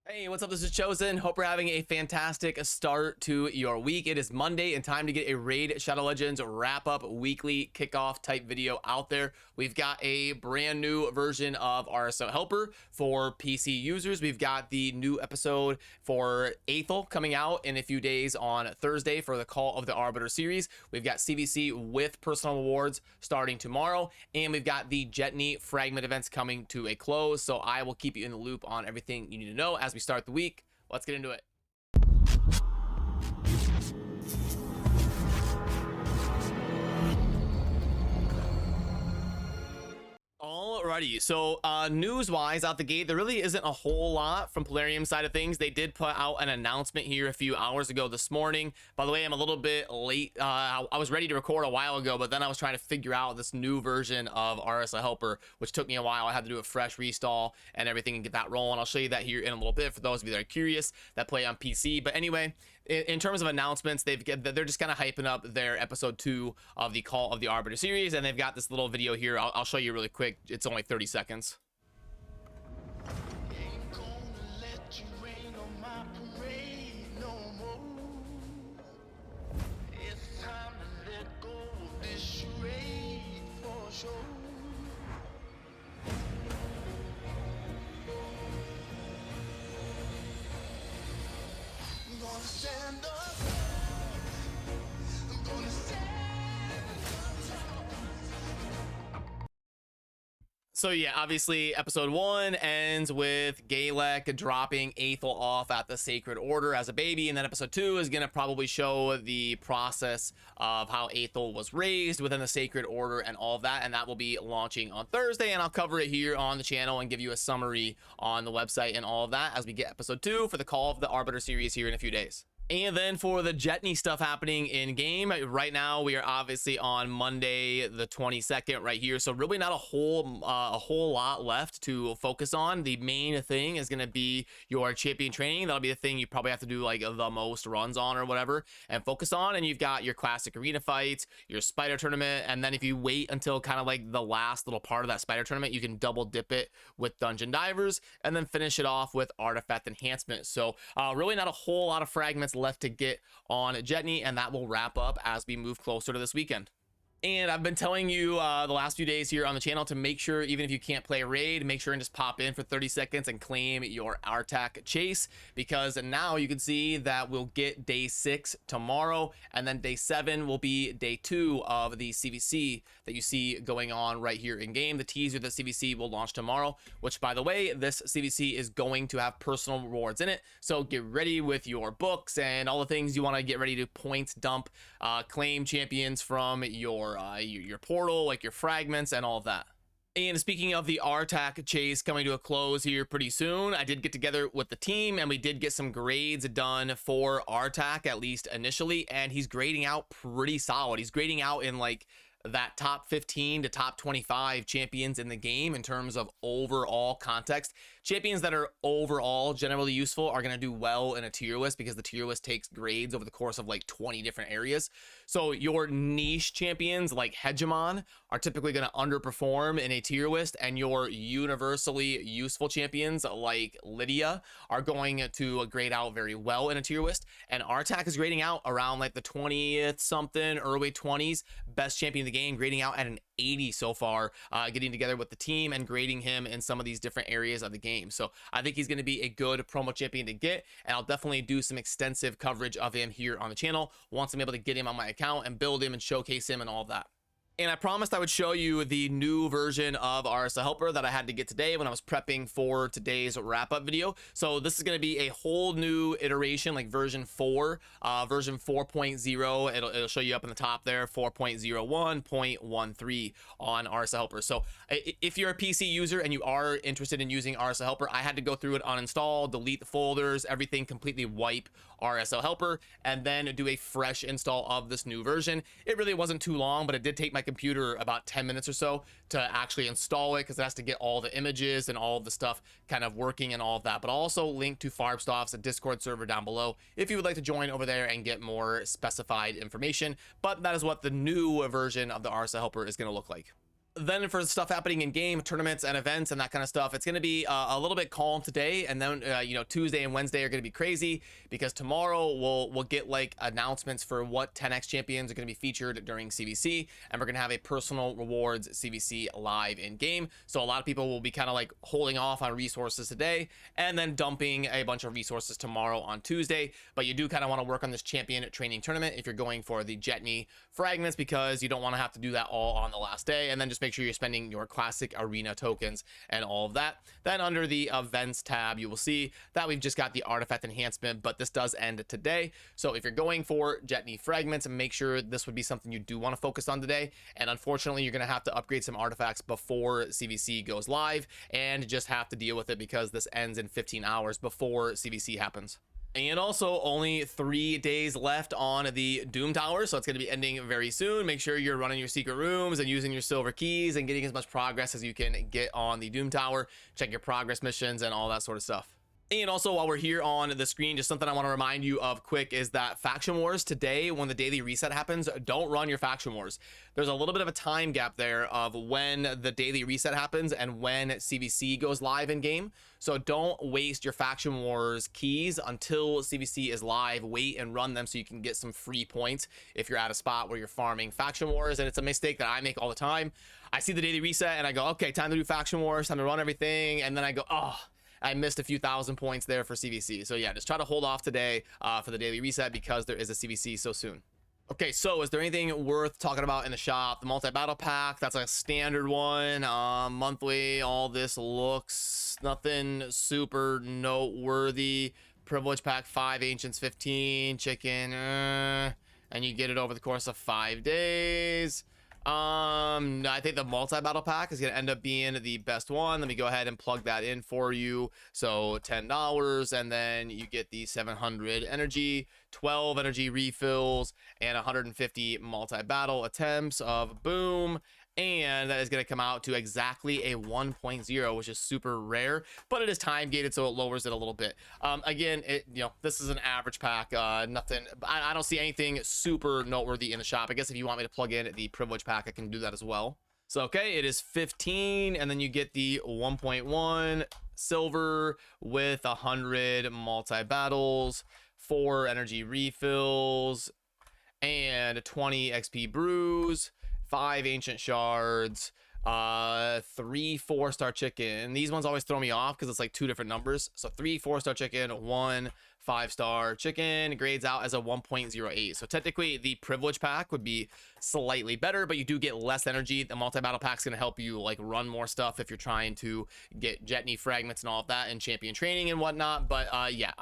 Hey, what's up? This is Chosen. Hope you're having a fantastic start to your week. It is Monday and time to get a Raid Shadow Legends wrap-up weekly kickoff type video out there. We've got a brand new version of RSO Helper for PC users. We've got the new episode for Aethel coming out in a few days on Thursday for the Call of the Arbiter series. We've got CvC with personal rewards starting tomorrow, and we've got the Jetney fragment events coming to a close. So I will keep you in the loop on everything you need to know as we start the week. Let's get into it. Alrighty, so news-wise out the gate, there really isn't a whole lot from Plarium side of things. They did put out an announcement here a few hours ago this morning. By the way, I'm a little bit late. I was ready to record a while ago, but then I was trying to figure out this new version of RSO Helper, which took me a while. I had to do a fresh restall and everything and get that rolling. I'll show you that here in a little bit for those of you that are curious that play on PC. But anyway, in terms of announcements, they're just kind of hyping up their episode 2 of the Call of the Arbiter series, and they've got this little video here. I'll show you really quick. It's only 30 seconds. So yeah, obviously episode 1 ends with Galek dropping Aethel off at the Sacred Order as a baby, and then episode 2 is gonna probably show the process of how Aethel was raised within the Sacred Order and all of that, and that will be launching on Thursday, and I'll cover it here on the channel and give you a summary on the website and all of that as we get episode 2 for the Call of the Arbiter series here in a few days. And then for the Jetney stuff happening in game right now, we are obviously on Monday the 22nd right here, so really not a whole lot left to focus on. The main thing is going to be your champion training. That'll be the thing you probably have to do like the most runs on or whatever and focus on. And you've got your classic arena fights, your spider tournament, and then if you wait until kind of like the last little part of that spider tournament, you can double dip it with dungeon divers and then finish it off with artifact enhancement. So really not a whole lot of fragments left to get on Jetney, and that will wrap up as we move closer to this weekend. And I've been telling you the last few days here on the channel to make sure, even if you can't play a raid, make sure and just pop in for 30 seconds and claim your Artak chase, because now you can see that we'll get day 6 tomorrow, and then day 7 will be day 2 of the CvC that you see going on right here in game. The teaser that CvC will launch tomorrow, which by the way, this CvC is going to have personal rewards in it. So get ready with your books and all the things you want to get ready to points dump, claim champions from your portal, like your fragments and all of that. And speaking of the Artak chase coming to a close here pretty soon, I did get together with the team and we did get some grades done for Artak, at least initially, and he's grading out pretty solid. He's grading out in like that top 15 to top 25 champions in the game in terms of overall context. Champions that are overall generally useful are going to do well in a tier list because the tier list takes grades over the course of like 20 different areas. So your niche champions like Hegemon are typically going to underperform in a tier list, and your universally useful champions like Lydia are going to grade out very well in a tier list. And Artak is grading out around like the 20th something, early 20s, best champion in the game, grading out at an 80 so far, getting together with the team and grading him in some of these different areas of the game. So I think he's going to be a good promo champion to get, and I'll definitely do some extensive coverage of him here on the channel once I'm able to get him on my account and build him and showcase him and all of that. And I promised I would show you the new version of RSO Helper that I had to get today when I was prepping for today's wrap-up video. So this is going to be a whole new iteration, like version 4, version 4.0. It'll show you up in the top there, 4.01.13 on RSO Helper. So if you're a PC user and you are interested in using RSO Helper, I had to go through it, uninstall, delete the folders, everything, completely wipe RSO Helper, and then do a fresh install of this new version. It really wasn't too long, but it did take my computer about 10 minutes or so to actually install it because it has to get all the images and all of the stuff kind of working and all of that. But I'll also link to Farbstoff's Discord server down below if you would like to join over there and get more specified information. But that is what the new version of the RSO Helper is going to look like. Then for stuff happening in game, tournaments and events and that kind of stuff, it's going to be a little bit calm today, and then you know, Tuesday and Wednesday are going to be crazy, because tomorrow we'll get like announcements for what 10x champions are going to be featured during CvC, and we're going to have a personal rewards CvC live in game. So a lot of people will be kind of like holding off on resources today and then dumping a bunch of resources tomorrow on Tuesday. But you do kind of want to work on this champion training tournament if you're going for the Jetney fragments, because you don't want to have to do that all on the last day, and then just make sure you're spending your classic arena tokens and all of that. Then under the events tab, you will see that we've just got the artifact enhancement, but this does end today. So if you're going for Jetney fragments, make sure this would be something you do want to focus on today. And unfortunately, you're going to have to upgrade some artifacts before CvC goes live, and just have to deal with it because this ends in 15 hours before CvC happens. And also only 3 days left on the Doom Tower, so it's going to be ending very soon. Make sure you're running your secret rooms and using your silver keys and getting as much progress as you can get on the Doom Tower. Check your progress missions and all that sort of stuff. And also, while we're here on the screen, just something I want to remind you of quick is that faction wars today, when the daily reset happens, don't run your faction wars. There's a little bit of a time gap there of when the daily reset happens and when CvC goes live in game. So don't waste your faction wars keys until CvC is live. Wait and run them so you can get some free points if you're at a spot where you're farming faction wars. And it's a mistake that I make all the time. I see the daily reset and I go, okay, time to do faction wars, time to run everything. And then I go, oh, I missed a few thousand points there for CvC. So yeah, just try to hold off today for the daily reset, because there is a CvC so soon. Okay, so is there anything worth talking about in the shop? The multi-battle pack, that's a standard one. Monthly, all this looks nothing super noteworthy. Privilege pack 5, Ancients 15, chicken, and you get it over the course of 5 days. I think the multi-battle pack is going to end up being the best one. Let me go ahead and plug that in for you. So $10, and then you get the 700 energy, 12 energy refills, and 150 multi-battle attempts of boom. And that is going to come out to exactly a 1.0, which is super rare, but it is time gated, so it lowers it a little bit. Again, this is an average pack. Nothing. I don't see anything super noteworthy in the shop. I guess if you want me to plug in the privilege pack, I can do that as well. So okay, it is 15, and then you get the 1.1 silver with 100 multi battles, 4 energy refills, and 20 XP brews, 5 ancient shards, 3 4-star chicken. These ones always throw me off because it's like 2 different numbers. So 3 4-star chicken, 1 5-star chicken, grades out as a 1.08. So technically the privilege pack would be slightly better, but you do get less energy. The multi-battle pack is going to help you like run more stuff if you're trying to get Jetney fragments and all of that and champion training and whatnot. But yeah,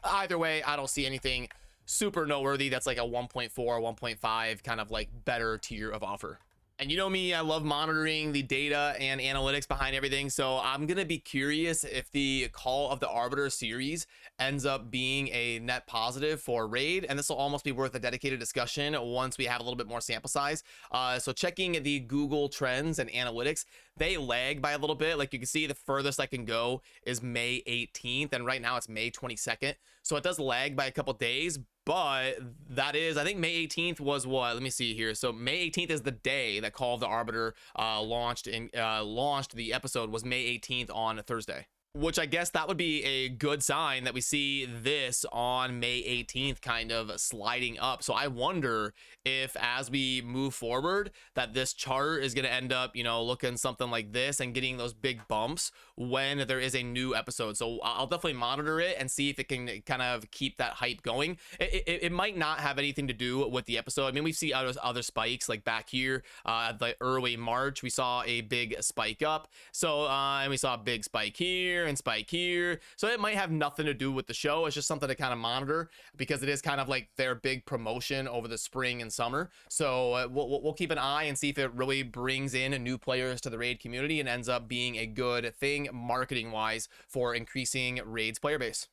either way, I don't see anything super noteworthy that's like a 1.4 1.5 kind of like better tier of offer. And you know me, I love monitoring the data and analytics behind everything. So I'm going to be curious if the Call of the Arbiter series ends up being a net positive for Raid. And this will almost be worth a dedicated discussion once we have a little bit more sample size. So checking the Google Trends and analytics, they lag by a little bit. Like you can see, the furthest I can go is May 18th. And right now it's May 22nd. So it does lag by a couple days. But that is, I think May 18th was what? Let me see here. So May 18th is the day that Call of the Arbiter launched the episode, was May 18th on a Thursday. Which I guess that would be a good sign that we see this on May 18th kind of sliding up. So I wonder if as we move forward that this chart is going to end up, looking something like this and getting those big bumps when there is a new episode. So I'll definitely monitor it and see if it can kind of keep that hype going. It might not have anything to do with the episode. I mean, we've seen other spikes like back here, the early March, we saw a big spike up. So, and we saw a big spike here and spike here. So it might have nothing to do with the show. It's just something to kind of monitor because it is kind of like their big promotion over the spring and summer. So we'll keep an eye and see if it really brings in new players to the Raid community and ends up being a good thing marketing wise for increasing Raid's player base.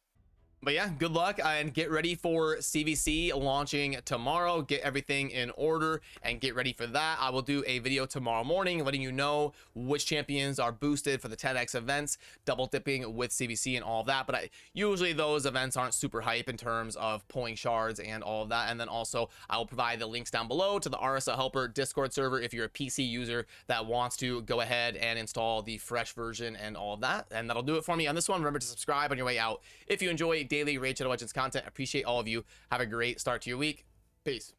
But yeah, good luck and get ready for CvC launching tomorrow. Get everything in order and get ready for that. I will do a video tomorrow morning letting you know which champions are boosted for the 10x events, double dipping with CvC and all of that. But usually those events aren't super hype in terms of pulling shards and all of that. And then also I will provide the links down below to the RSL Helper Discord server if you're a PC user that wants to go ahead and install the fresh version and all of that. And that'll do it for me on this one. Remember to subscribe on your way out if you enjoy daily Raid Shadow Legends content. I appreciate all of you. Have a great start to your week. Peace.